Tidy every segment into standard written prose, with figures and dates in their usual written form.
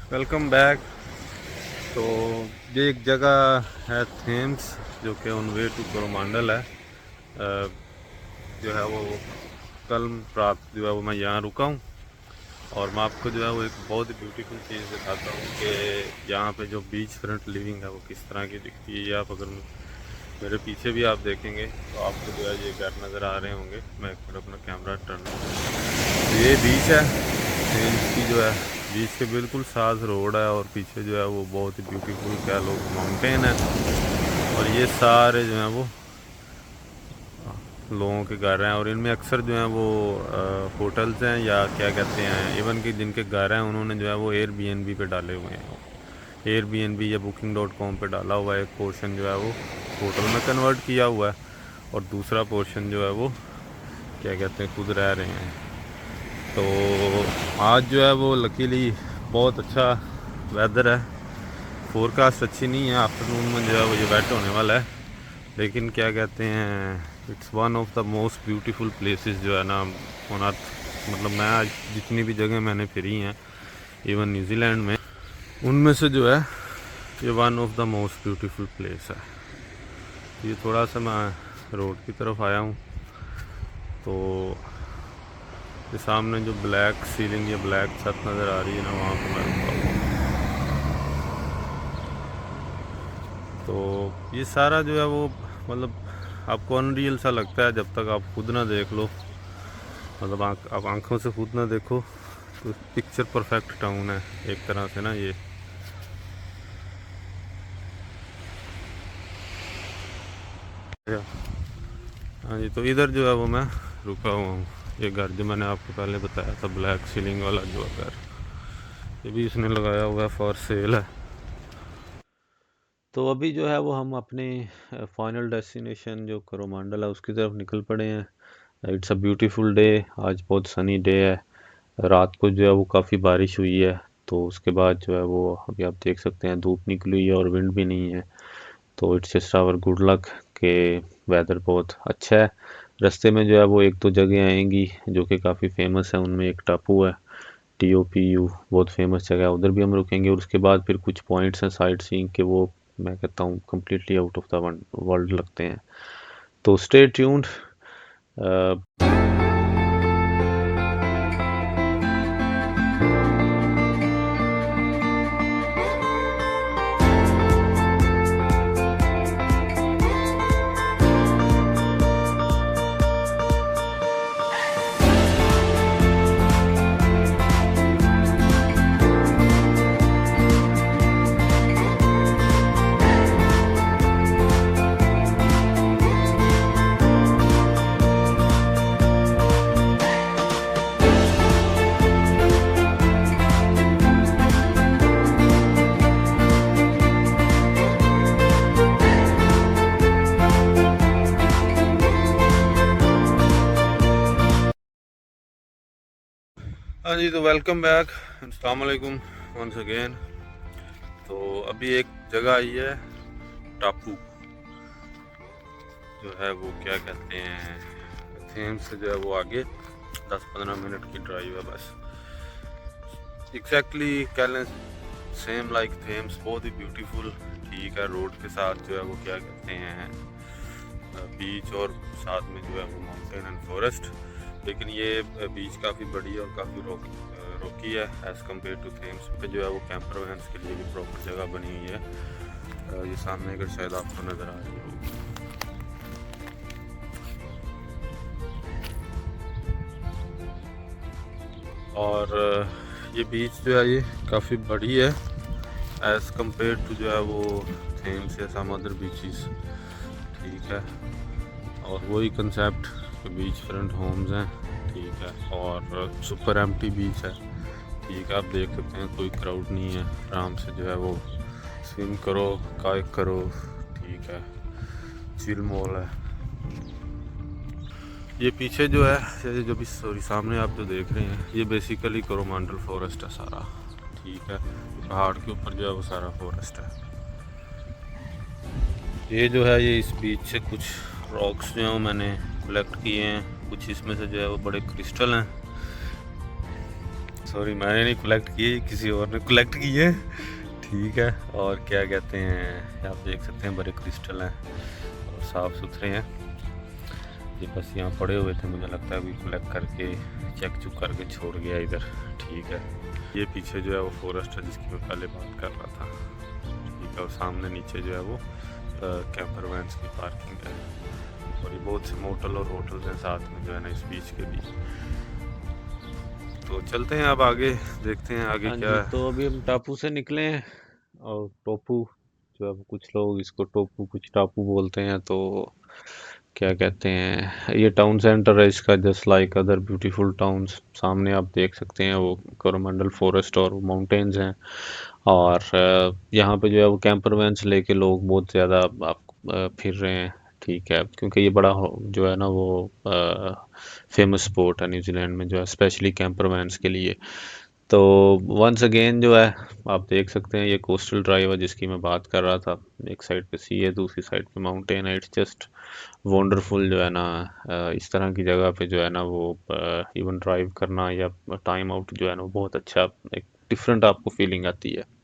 Welcome back. तो ये एक जगह है थेम्स, जो कि ऑन वे टू कोरोमांडल है। जो है वो कल रात जो है वो मैं यहाँ रुका हूँ, और मैं आपको जो है वो एक बहुत ही ब्यूटीफुल चीज़ दिखाता हूँ कि यहाँ पे जो बीच फ्रंट लिविंग है वो किस तरह की दिखती है। ये आप अगर मेरे पीछे भी आप देखेंगे तो आपको जो है ये घर नज़र आ रहे होंगे। मैं एक मिनट अपना कैमरा टर्न, तो ये बीच है थेम्स की जो है। बीच के बिल्कुल साथ रोड है, और पीछे जो है वो बहुत ही ब्यूटीफुल कह लो माउंटेन है। और ये सारे जो हैं वो लोगों के घर हैं, और इनमें अक्सर जो हैं वो होटल्स हैं, या क्या कहते हैं, इवन कि जिनके घर हैं उन्होंने जो है वो एयरबीएनबी पे डाले हुए हैं। एयरबीएनबी या booking.com पे डाला हुआ है। एक पोर्शन जो है वो होटल में कन्वर्ट किया हुआ है, और दूसरा पोर्शन जो है वो क्या कहते हैं खुद रह रहे हैं। तो आज जो है वो लकीली बहुत अच्छा वेदर है। फोरकास्ट अच्छी नहीं है, आफ्टरनून में जो है वो ये वेट होने वाला है। लेकिन क्या कहते हैं, it's one of the most beautiful places जो है ना ऑन अर्थ। मतलब मैं आज जितनी भी जगह मैंने फिरी हैं इवन न्यूजीलैंड में, उनमें से जो है ये one of the most beautiful place है। ये थोड़ा सा मैं रोड की तरफ आया हूँ, तो ये सामने जो ब्लैक सीलिंग या ब्लैक छत नज़र आ रही है ना, वहाँ पर मैं रुका हूँ। तो ये सारा जो है वो मतलब आपको अनरियल सा लगता है जब तक आप खुद ना देख लो। मतलब आप आंखों से खुद ना देखो तो पिक्चर परफेक्ट टाउन है एक तरह से ना ये। हाँ जी, तो इधर जो है वो मैं रुका हुआ हूँ। ये घर जो मैंने आपको पहले बताया था, ब्लैक सीलिंग वाला जो घर, ये भी इसने लगाया हुआ है, फॉर सेल है। तो अभी जो है वो हम अपने फाइनल डेस्टिनेशन जो कोरोमांडल है उसकी तरफ निकल पड़े हैं। It's a beautiful day. आज बहुत सनी डे है। रात को जो है वो काफ़ी बारिश हुई है, तो उसके बाद जो है वो अभी आप देख सकते हैं धूप निकली हुई है और विंड भी नहीं है। तो it's just our good luck के वेदर बहुत अच्छा है। रास्ते में जो है वो एक दो जगह आएंगी जो कि काफ़ी फेमस है। उनमें एक टापू है, TOPU, बहुत फेमस जगह है, उधर भी हम रुकेंगे। और उसके बाद फिर कुछ पॉइंट्स हैं साइट सीइंग के, वो मैं कहता हूँ completely out of the world लगते हैं। तो स्टे ट्यून्ड। हाँ जी, तो वेलकम बैक, अस्सलाम वालेकुम वंस अगेन। तो अभी एक जगह आई है टापू, जो है वो क्या कहते हैं थेम्स से जो है वो आगे 10-15 मिनट की ड्राइव है बस। एग्जैक्टली कह लें सेम लाइक थेम्स, बहुत ही ब्यूटीफुल। ठीक है, रोड के साथ जो है वो क्या कहते हैं बीच, और साथ में जो है वो माउंटेन एंड फॉरेस्ट। लेकिन ये बीच काफ़ी बड़ी है और काफ़ी रोकी है एज़ कम्पेयर टू थेम्स पे। जो है वो कैंपर वैन्स के लिए भी प्रॉपर जगह बनी हुई है। ये सामने अगर शायद आपको नज़र आ रही होगी। और ये बीच जो है ये काफ़ी बड़ी है एज़ कम्पेयर टू जो है वो थेम्स या सम अदर बीचेस। ठीक है, और वही कंसेप्ट, बीच फ्रंट होम्स हैं। ठीक है, और सुपर एम्प्टी बीच है। ठीक है, आप देख सकते हैं कोई क्राउड नहीं है, आराम से जो है वो स्विम करो, कायक करो। ठीक है, चिल मॉल है। ये पीछे जो है, ये जो भी सॉरी सामने आप जो देख रहे हैं, ये बेसिकली कोरोमांडल फॉरेस्ट है सारा। ठीक है, पहाड़ के ऊपर जो है वो सारा फॉरेस्ट है। ये जो है ये इस बीच से कुछ रॉक्स जो हैं मैंने कलेक्ट किए हैं। कुछ इसमें से जो है वो बड़े क्रिस्टल हैं, सॉरी मैंने नहीं कलेक्ट किए, किसी और ने कलेक्ट किए। ठीक है, और क्या कहते हैं, आप देख सकते हैं बड़े क्रिस्टल हैं और साफ़ सुथरे हैं। ये बस यहाँ पड़े हुए थे, मुझे लगता है अभी कलेक्ट करके चेक चुक करके छोड़ गया इधर। ठीक है, ये पीछे जो है वो फॉरेस्ट है जिसकी मैं पहले बात कर रहा था। ठीक है, और सामने नीचे जो है वो कैंपर वैन्स की पार्किंग है, और ये बहुत से मोटल और होटल्स हैं साथ में जो है ना इस बीच के बीच। तो चलते हैं अब आगे, देखते हैं आगे क्या है। तो अभी हम टापू से निकले हैं, और टोपू जो अब कुछ लोग इसको टोपू कुछ टापू बोलते हैं, तो क्या कहते हैं, ये टाउन सेंटर है इसका, just like other beautiful towns. सामने आप देख सकते हैं वो कोरोमंडल फॉरेस्ट और माउंटेन्स हैं, और यहाँ पे जो है वो कैंपर वैन्स लेके लोग बहुत ज़्यादा आप फिर रहे हैं। ठीक है, क्योंकि ये बड़ा जो है ना वो फेमस स्पॉट है न्यूजीलैंड में जो है, स्पेशली कैंपर वैन्स के लिए। तो वंस अगेन जो है आप देख सकते हैं ये कोस्टल ड्राइव है जिसकी मैं बात कर रहा था। एक साइड पे सी है, दूसरी साइड पे माउंटेन है। इट्स जस्ट वंडरफुल जो है ना, इस तरह की जगह पे जो है ना वो इवन ड्राइव करना या टाइम आउट जो है ना वो बहुत अच्छा, एक डिफरेंट आपको फीलिंग आती है।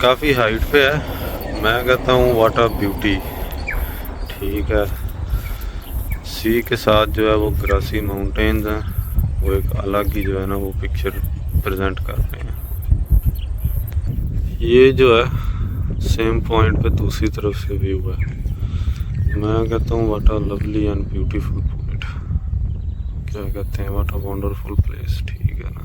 काफ़ी हाइट पे है। मैं कहता हूँ व्हाट अ ब्यूटी। ठीक है, सी के साथ जो है वो ग्रासी माउंटेन्स हैं, वो एक अलग ही जो है ना वो पिक्चर प्रेजेंट कर रहे हैं। ये जो है सेम पॉइंट पे दूसरी तरफ से व्यू है। मैं कहता हूँ what a lovely and beautiful point. क्या कहते हैं, व्हाट अ वंडरफुल प्लेस। ठीक है ना।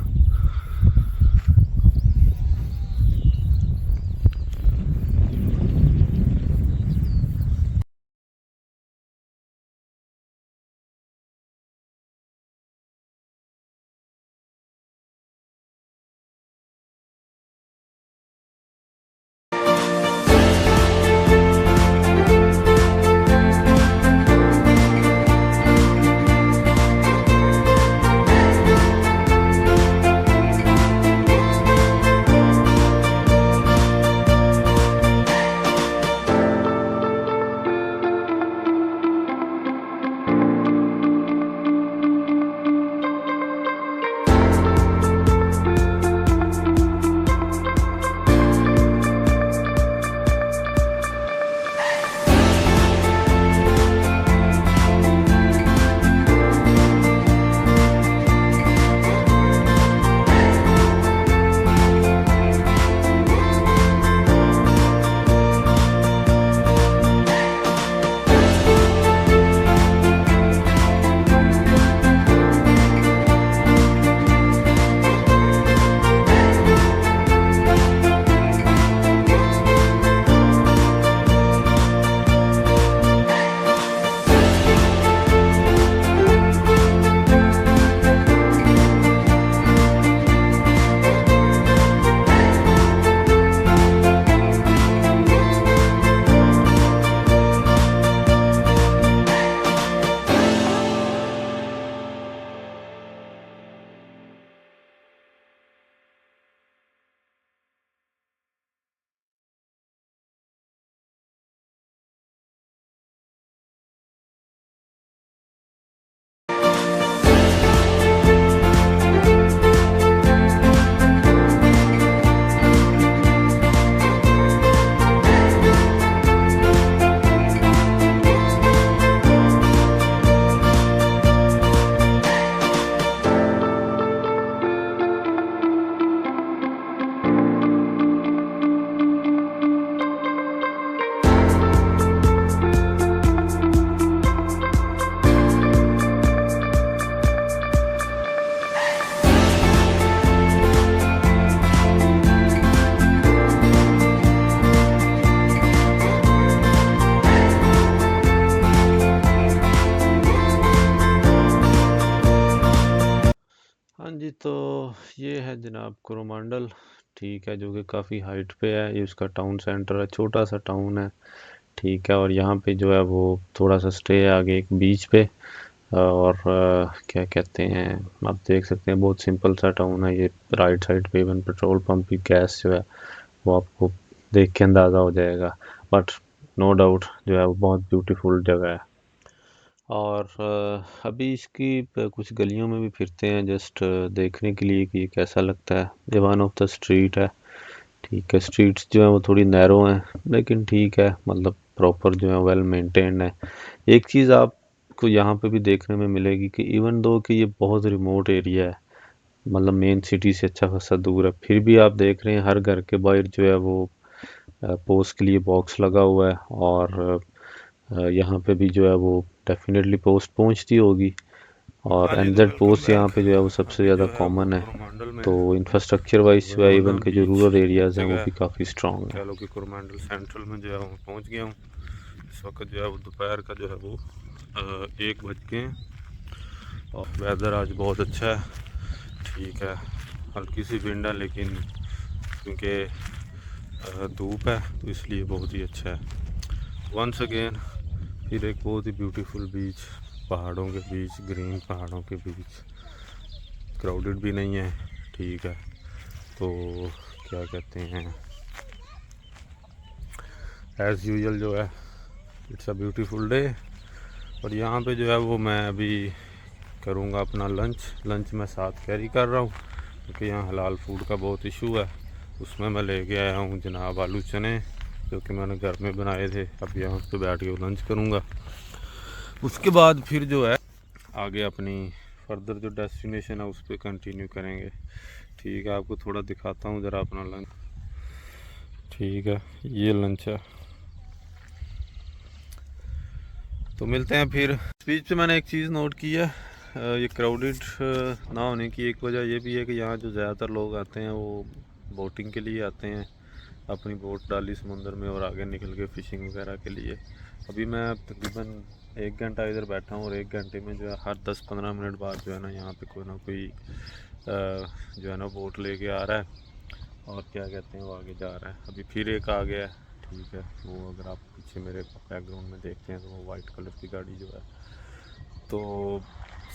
हाँ जी, तो ये है जनाब कोरोमंडल। ठीक है, जो कि काफ़ी हाइट पे है। ये उसका टाउन सेंटर है, छोटा सा टाउन है। ठीक है, और यहाँ पे जो है वो थोड़ा सा स्टे है आगे एक बीच पे। और क्या कहते हैं, आप देख सकते हैं बहुत सिंपल सा टाउन है ये। राइट साइड पे इवन पेट्रोल पंप की गैस जो है वो आपको देख के अंदाज़ा हो जाएगा। बट नो डाउट जो है वो बहुत ब्यूटीफुल जगह है। और अभी इसकी कुछ गलियों में भी फिरते हैं, जस्ट देखने के लिए कि ये कैसा लगता है। ये वन ऑफ द स्ट्रीट है। ठीक है, स्ट्रीट्स जो है वो थोड़ी नैरो हैं, लेकिन ठीक है, मतलब प्रॉपर जो है वेल मेंटेन्ड है। एक चीज़ आपको यहाँ पे भी देखने में मिलेगी कि इवन दो कि ये बहुत रिमोट एरिया है, मतलब मेन सिटी से अच्छा खासा दूर है, फिर भी आप देख रहे हैं हर घर के बाहर जो है वो पोस्ट के लिए बॉक्स लगा हुआ है। और यहाँ पे भी जो है वो डेफिनेटली पोस्ट पहुँचती होगी। और हाँ जी, तो एनजेड वेलकम पोस्ट यहाँ बैक। पे जो है वो सबसे अभी ज़्यादा जो है वो कॉमन है। कोरोमंडल में तो है। इंफ्रास्ट्रक्चर वाइज जो है इवन वेरोना के जो बीच रूरल एक एरियाज़ हैं वो जगह भी काफ़ी स्ट्रॉन्ग हैं। कह लो कि कोरोमंडल सेंट्रल में जो है वो पहुंच गया हूँ। इस वक्त जो है वो दोपहर का जो है वो 1 बज के हैं और वेदर आज बहुत अच्छा है। ठीक है, हल्की सी विंड है, लेकिन क्योंकि धूप है तो इसलिए बहुत ही अच्छा है। वंस अगेन फिर एक बहुत ही ब्यूटीफुल बीच, पहाड़ों के बीच, ग्रीन पहाड़ों के बीच, क्राउडेड भी नहीं है। ठीक है, तो क्या कहते हैं, एज़ यूजुअल जो है इट्स अ ब्यूटीफुल डे। और यहाँ पे जो है वो मैं अभी करूँगा अपना लंच। मैं साथ कैरी कर रहा हूँ क्योंकि यहाँ हलाल फूड का बहुत इशू है। उसमें मैं लेके आया हूँ जनाब आलू चने, जो कि मैंने घर में बनाए थे। अब यहाँ पे बैठ के लंच करूँगा। उसके बाद फिर जो है आगे अपनी फर्दर जो डेस्टिनेशन है उस पर कंटिन्यू करेंगे। ठीक है, आपको थोड़ा दिखाता हूँ ज़रा अपना लंच। ठीक है, ये लंच है। तो मिलते हैं फिर। बीच में मैंने एक चीज़ नोट की है, ये क्राउडेड ना होने की एक वजह ये भी है कि यहाँ जो ज़्यादातर लोग आते हैं वो बोटिंग के लिए आते हैं, अपनी बोट डाली समुंदर में और आगे निकल के फ़िशिंग वगैरह के लिए। अभी मैं तकरीबन 1 घंटा इधर बैठा हूँ और 1 घंटे में जो है हर 10-15 मिनट बाद जो है ना यहाँ पे कोई ना कोई जो है ना बोट लेके आ रहा है और क्या कहते हैं वो आगे जा रहा है। अभी फिर एक आ गया है। ठीक है, वो अगर आप पीछे मेरे बैकग्राउंड में देखते हैं तो वो वाइट कलर की गाड़ी जो है। तो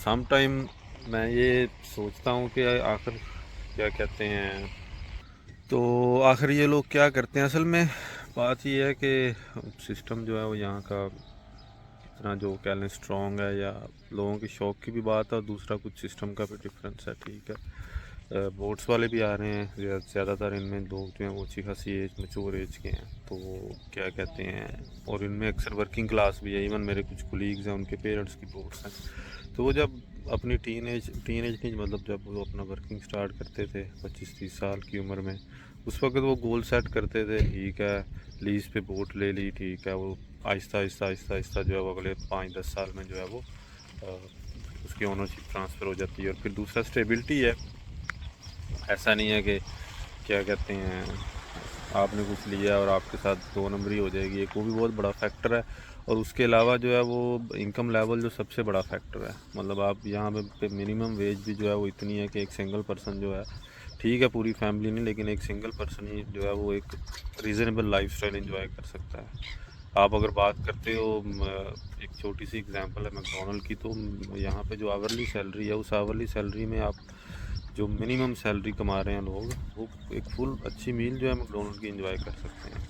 सम टाइम मैं ये सोचता हूँ कि आखिर क्या कहते हैं, तो आखिर ये लोग क्या करते हैं। असल में बात ये है कि सिस्टम जो है वो यहाँ का इतना जो कह लें स्ट्रॉन्ग है, या लोगों के शौक़ की भी बात है और दूसरा कुछ सिस्टम का भी डिफरेंस है। ठीक है, बोट्स वाले भी आ रहे हैं, ज़्यादातर इनमें लोग जो हैं वो अच्छी खासी एज मैच्योर एज के हैं। तो क्या कहते हैं, और इनमें अक्सर वर्किंग क्लास भी है। इवन मेरे कुछ कुलीग्स हैं, उनके पेरेंट्स की बोट्स हैं। तो वो जब अपनी टीन एज नहीं, मतलब जब वो अपना वर्किंग स्टार्ट करते थे 25-30 साल की उम्र में, उस वक्त वो गोल सेट करते थे। ठीक है, लीज़ पे बोट ले ली। ठीक है, वो आहिस्ता आहिस्ता आहिस्ता आहिस्ता जो है वो अगले 5-10 साल में जो है वो उसकी ओनरशिप ट्रांसफ़र हो जाती है। और फिर दूसरा स्टेबिलिटी है। ऐसा नहीं है कि क्या कहते हैं आपने कुछ लिया और आपके साथ 2 नंबरी हो जाएगी, एक वो भी बहुत बड़ा फैक्टर है। और उसके अलावा जो है वो इनकम लेवल जो सबसे बड़ा फैक्टर है। मतलब आप यहाँ पे मिनिमम वेज भी जो है वो इतनी है कि एक सिंगल पर्सन जो है, ठीक है पूरी फैमिली नहीं, लेकिन एक सिंगल पर्सन ही जो है वो एक रीज़नेबल लाइफस्टाइल एंजॉय कर सकता है। आप अगर बात करते हो एक छोटी सी एग्जांपल है मैकडोनल्ड की, तो यहाँ पे जो आवरली सैलरी है, उस आवरली सैलरी में आप जो मिनिमम सैलरी कमा रहे हैं लोग, वो एक फुल अच्छी मील जो है मैकडोनल्ड की एंजॉय कर सकते हैं।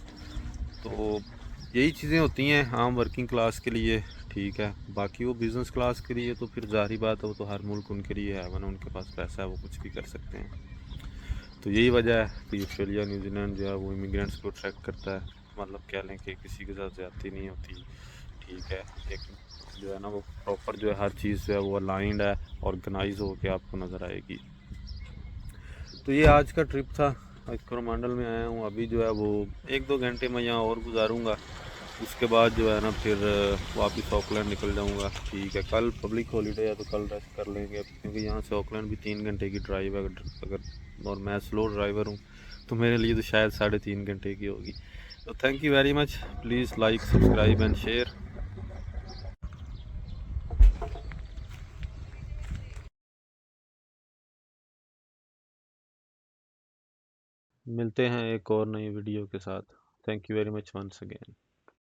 तो यही चीज़ें होती हैं आम वर्किंग क्लास के लिए। ठीक है, बाकी वो बिज़नेस क्लास के लिए तो फिर ज़ाहिर बात है, वो तो हर मुल्क उनके लिए है, वरना उनके पास पैसा है, वो कुछ भी कर सकते हैं। तो यही वजह है कि ऑस्ट्रेलिया न्यूजीलैंड जो है वो इमिग्रेंट्स को अट्रैक्ट करता है। मतलब कह लें कि किसी के साथ ज़्यादती नहीं होती। ठीक है, एक जो है ना वो प्रॉपर जो है हर चीज़ जो है वो अलाइंड है, ऑर्गेनाइज होकर आपको नज़र आएगी। तो ये आज का ट्रिप था। आज कोरोमंडल में आया हूँ। अभी जो है वो 1-2 घंटे मैं यहाँ और गुजारूँगा। उसके बाद जो है ना फिर वापस ऑकलैंड निकल जाऊँगा। ठीक है, कल पब्लिक हॉलीडे है तो कल रेस्ट कर लेंगे, क्योंकि यहाँ से ऑकलैंड भी 3 घंटे की ड्राइव है। अगर और मैं स्लो ड्राइवर हूँ तो मेरे लिए तो शायद 3.5 घंटे की होगी। तो thank you very much. Please like, subscribe and share. मिलते हैं एक और नई वीडियो के साथ। Thank you very much once again.